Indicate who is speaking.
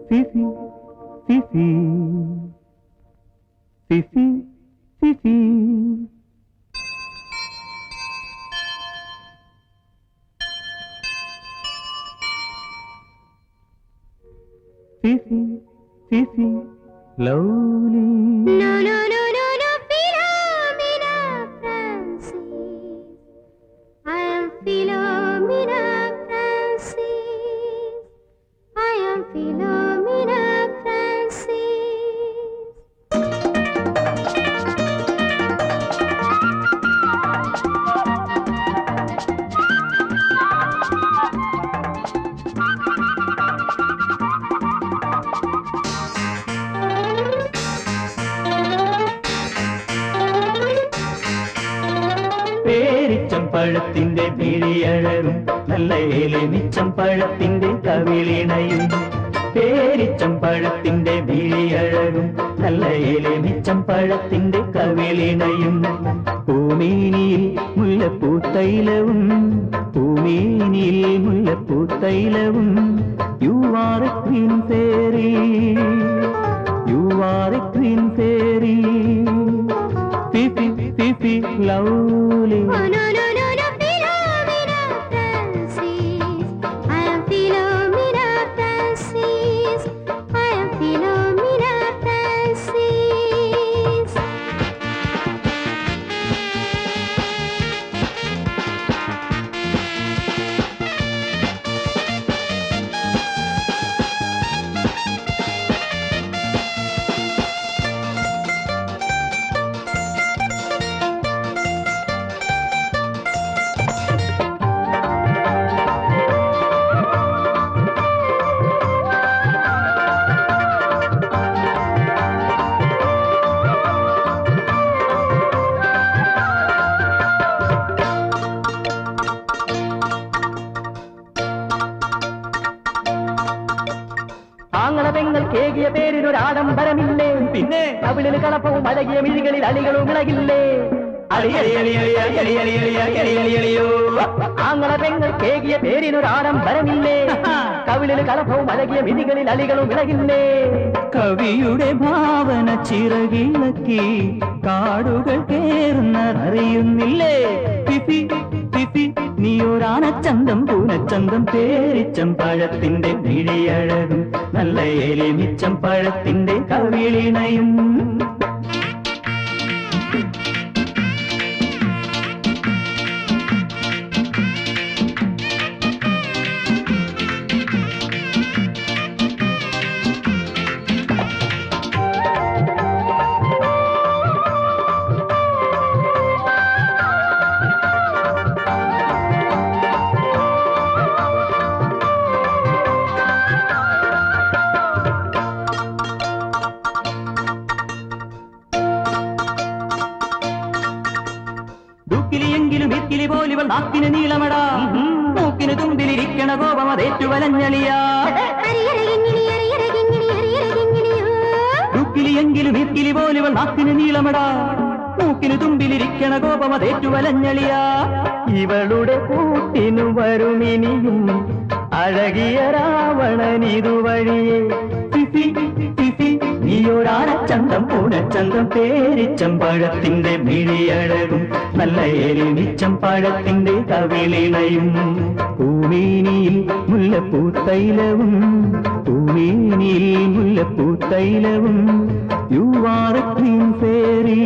Speaker 1: Fifi, Fifi, Fifi, Fifi. Fifi, Fifi, lovely.
Speaker 2: No, no, no, no, no, Philomena Francis. I am Philomena Francis. I am Philomena Francis.
Speaker 1: പേരിച്ചമ്പഴത്തിന്റെ പിഴിയഴകും നല്ല ഏലമിച്ചമ്പഴത്തിന്റെ കവിളിണയും പേരിച്ചമ്പഴത്തിന്റെ പിഴിയഴകും നല്ല ഏലമിച്ചമ്പഴത്തിന്റെ കവിളിണയും പൂമേനിയിൽ മുല്ലപ്പൂത്തൈലവും പൂമേനിയിൽ മുല്ലപ്പൂത്തൈലവും you are a queen fairy you are a queen fairy Fifi, Fifi, lovely.
Speaker 2: Oh, no, no, no, no, Philomena Francis. I am Philomena Francis. I am Philomena Francis.
Speaker 1: ആങ്ങളപെങ്ങൾ കേകിയ പേരിനൊരാഡംബരമില്ലേ പിന്നെ കവിളിന് കളപ്പവും അഴകിയ മിഴികളിൽ അലികളും ഇളകില്ലേ ആങ്ങളപെങ്ങൾ കേകിയ പേരിനൊരാഡംബരമില്ലേ കവിളിന് കളപ്പവും അഴകിയ മിഴികളിൽ അലികളും ഇളകില്ലേ കവിയുടെ ഭാവന ചിറകിളക്കി കാടുകൾ കേറുന്നറിയുന്നില്ലേ ഫിഫി ഫിഫി നീയൊരാനച്ചന്തം പൂനച്ചന്തം പേരിച്ചമ്പഴത്തിന്റെ മിഴിയഴകും നല്ല എലിമിച്ചമ്പഴത്തിന്റെ കവിളിണയും ദുഃഖിലിയെങ്കിലും ഇത്തിലി പോലിവൾ നാക്കിന് നീളമടാ മൂക്കിന് തുമ്പിലിരിക്കണ കോപം അതേറ്റു വലഞ്ഞളിയാ ദുഃഖിലിയെങ്കിലും ഇത്തിലി പോലിവൾ നാക്കിന് നീളമടാ മൂക്കിന് തുമ്പിലിരിക്കണ കോപം അതേറ്റു വലഞ്ഞളിയാ ഇവളുടെ കൂട്ടിനു വരുമിനിയും അഴകിയ രാവണനിതുവഴിയേ ഫിഫി ഫിഫി നീയൊരാനച്ചന്തം പൂനച്ചന്തം പേരിച്ചമ്പഴത്തിന്റെ മിഴിയഴകും നല്ല എലിമിച്ചമ്പഴത്തിന്റെ കവിളിണയും പൂമേനിയിൽ മുല്ലപ്പൂത്തൈലവും പൂമേനിയിൽ മുല്ലപ്പൂത്തൈലവും you are a queen fairy